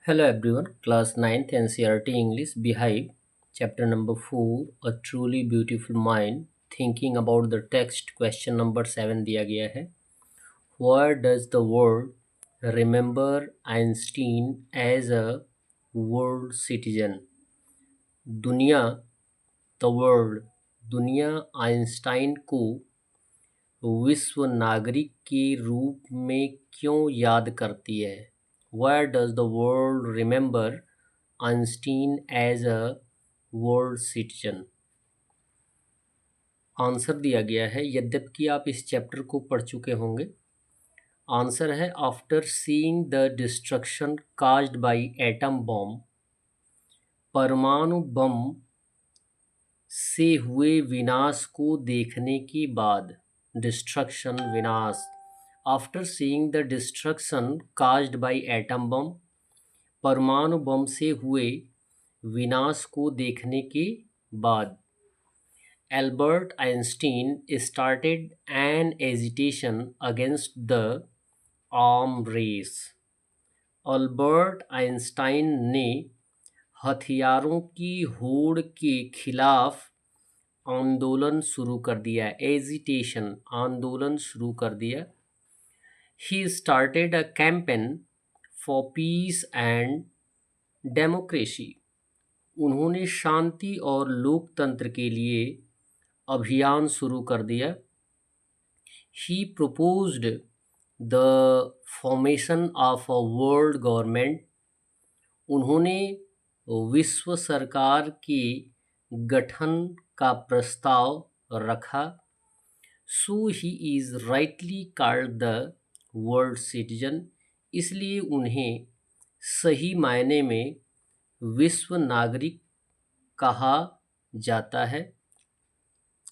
Hello everyone, class 9th NCERT English Behive, chapter number 4, A Truly Beautiful Mind, thinking about the text, question number 7 दिया गया है. Why does the world remember Einstein as a world citizen? दुनिया, the world, दुनिया Einstein को विश्व नागरिक के रूप में क्यों याद करती है? Why does the world remember Einstein as a world citizen? Answer दिया गया है, यद्यपि आप इस चैप्टर को पढ़ चुके होंगे. आंसर है, after seeing the destruction caused by atom bomb, परमाणु बम से हुए विनाश को देखने के बाद, डिस्ट्रक्शन विनाश, after seeing the destruction caused by atom bomb, परमाणु बम से हुए विनाश को देखने के बाद, Albert Einstein started an agitation against the arm race. Albert Einstein ने हथियारों की होड़ के खिलाफ आंदोलन शुरू कर दिया. एजिटेशन, आंदोलन शुरू कर दिया. He started a campaign for piece and democracy. उन्होंने शांति और लोकतंत्र के लिए अभियान शुरू कर दिया. He proposed the formation of a world government. उन्होंने विश्व सरकार के गठन का प्रस्ताव रखा. So he is rightly called the world citizen. इसलिए उन्हें सही मायने में विश्व नागरिक कहा जाता है.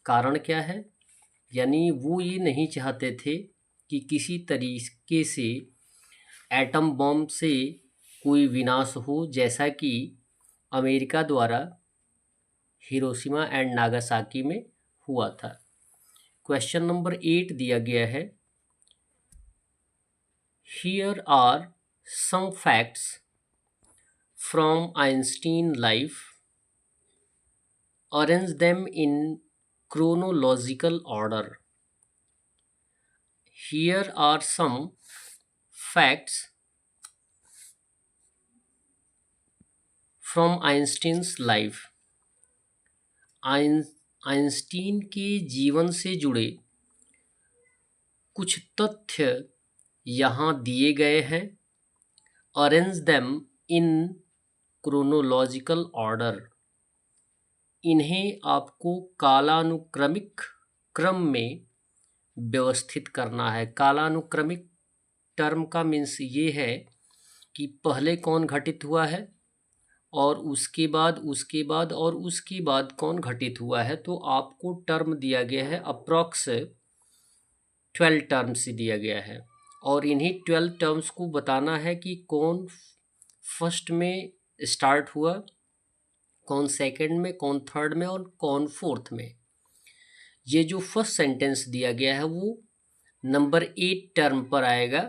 कारण क्या है? यानी वो ये नहीं चाहते थे कि किसी तरीके से एटम बम से कोई विनाश हो, जैसा कि अमेरिका द्वारा हिरोशिमा एंड नागासाकी में हुआ था. क्वेश्चन नंबर 8 दिया गया है. Here are some facts from Einstein life. Arrange them in chronological order. Here are some facts from Einstein's life. Einstein के जीवन से जुड़े कुछ तथ्य यहाँ दिए गए हैं. Arrange them in chronological order. इन्हें आपको कालानुक्रमिक क्रम में व्यवस्थित करना है. कालानुक्रमिक टर्म का मीन्स ये है कि पहले कौन घटित हुआ है और उसके बाद उसके बाद और उसके बाद कौन घटित हुआ है. तो आपको टर्म दिया गया है, अप्रॉक्स 12 टर्म्स दिया गया है और इन्हीं 12 टर्म्स को बताना है कि कौन फर्स्ट में स्टार्ट हुआ, कौन सेकंड में, कौन थर्ड में और कौन फोर्थ में. ये जो फर्स्ट सेंटेंस दिया गया है वो नंबर 8 टर्म पर आएगा.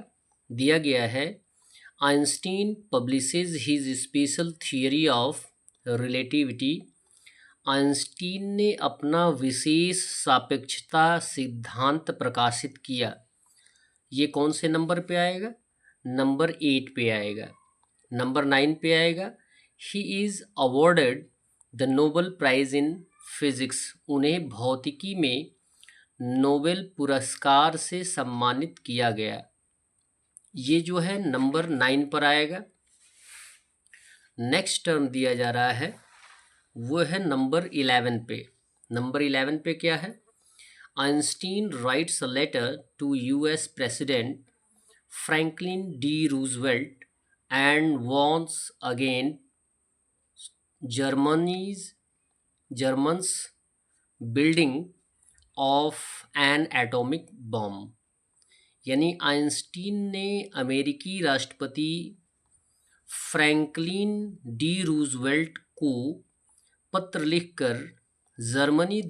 दिया गया है, Einstein publishes his special theory of relativity. Einstein ने अपना विशेष सापेक्षता सिद्धांत प्रकाशित किया. ये कौन से नंबर पे आएगा? नंबर 8 पे आएगा. नंबर 9 पे आएगा, he is awarded the Nobel prize in physics. उन्हें भौतिकी में नोबेल पुरस्कार से सम्मानित किया गया. ये जो है नंबर 9 पर आएगा. नेक्स्ट टर्म दिया जा रहा है वो है नंबर 11 पे. नंबर 11 पे क्या है? Einstein writes a letter to US president Franklin D Roosevelt and warns against Germans building of an atomic bomb. यानी आइंस्टीन ने अमेरिकी राष्ट्रपति फ्रैंकलिन डी रूजवेल्ट को पत्र लिखकर जर्मनी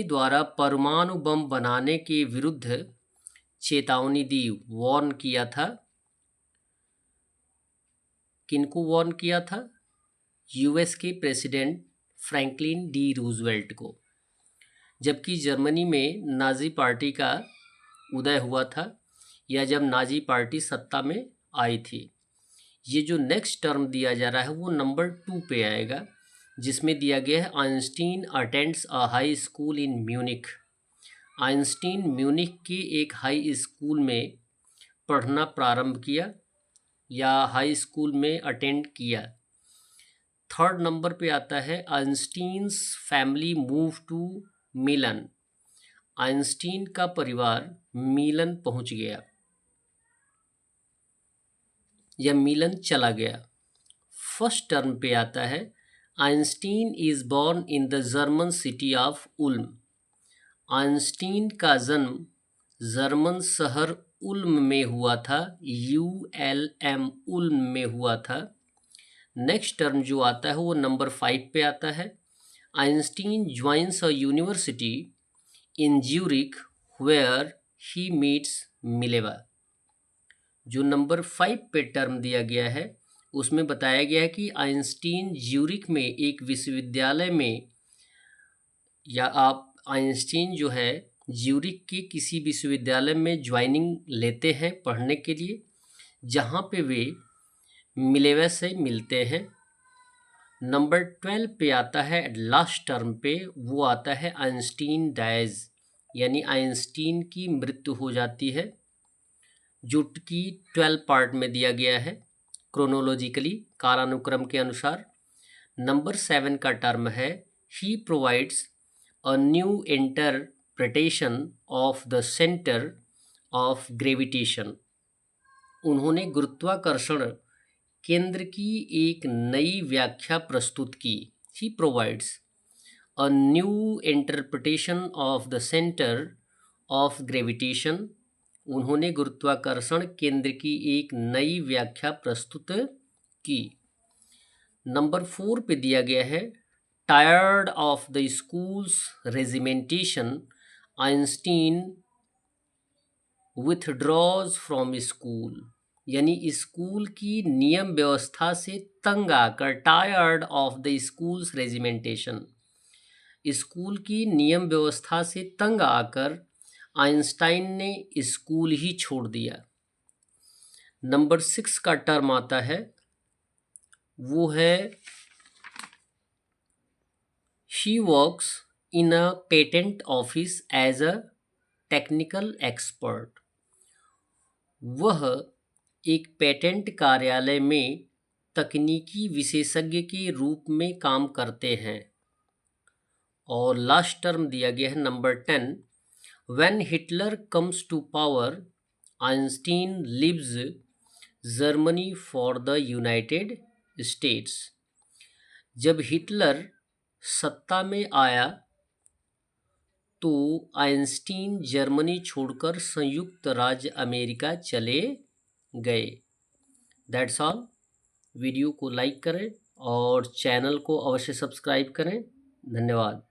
द्वारा परमाणु बम बनाने के विरुद्ध चेतावनी दी, वार्न किया था। किनको वार्न किया था? यूएस के प्रेसिडेंट फ्रैंकलिन डी रूजवेल्ट को। जबकि जर्मनी में नाजी पार्टी का उदय हुआ था, या जब नाजी पार्टी सत्ता में आई थी। ये जो नेक्स्ट टर्म दिया जा रहा है वो नंबर 2 पे आएगा, जिसमें दिया गया है Einstein attends a high school in Munich. Einstein Munich के एक हाई स्कूल में पढ़ना प्रारंभ किया या हाई स्कूल में अटेंड किया। थर्ड नंबर पे आता है Einstein's family move to Milan. Einstein का परिवार मिलन पहुंच गया या मिलन चला गया। फर्स्ट टर्म पे आता है Einstein is born in the German city of Uloom. Einstein का जन्म जर्मन शहर उल्म में हुआ था, ULM उल्म में हुआ था। नेक्स्ट टर्म जो आता है वो नंबर 5 पे आता है। Einstein joins a university in Zurich where he meets Mileva. जो नंबर 5 पे टर्म दिया गया है उसमें बताया गया है कि आइंस्टीन ज्यूरिख में एक विश्वविद्यालय में, या आप आइंस्टीन जो है ज्यूरिख के किसी विश्वविद्यालय में ज्वाइनिंग लेते हैं पढ़ने के लिए, जहाँ पे वे मिलेवा से मिलते हैं। नंबर 12 पे आता है लास्ट टर्म पे, वो आता है आइंस्टीन डाइज, यानी आइंस्टीन की मृत्यु हो जाती है, जो कि 12 पार्ट में दिया गया है क्रोनोलॉजिकली, कालानुक्रम के अनुसार। नंबर 7 का टर्म है he provides a new interpretation of the centre of gravitation. उन्होंने गुरुत्वाकर्षण केंद्र की एक नई व्याख्या प्रस्तुत की। He provides a new interpretation of the centre of gravitation. उन्होंने गुरुत्वाकर्षण केंद्र की एक नई व्याख्या प्रस्तुत की। नंबर 4 पे दिया गया है tired of the school's regimentation, Einstein withdraws from school. यानी स्कूल की नियम व्यवस्था से तंग आकर, tired of the school's regimentation, school की नियम व्यवस्था से तंग आकर आइंस्टाइन ने स्कूल ही छोड़ दिया। नंबर 6 का टर्म आता है, वो है she works in a patent office as a technical expert. वह एक पेटेंट कार्यालय में तकनीकी विशेषज्ञ के रूप में काम करते हैं। और लास्ट टर्म दिया गया है number 10, when Hitler comes to power Einstein leaves Germany for the United States. जब हिटलर सत्ता में आया तो आइंस्टीन जर्मनी छोड़कर संयुक्त राज्य अमेरिका चले गए। That's all. वीडियो को लाइक करें और चैनल को अवश्य सब्सक्राइब करें। धन्यवाद।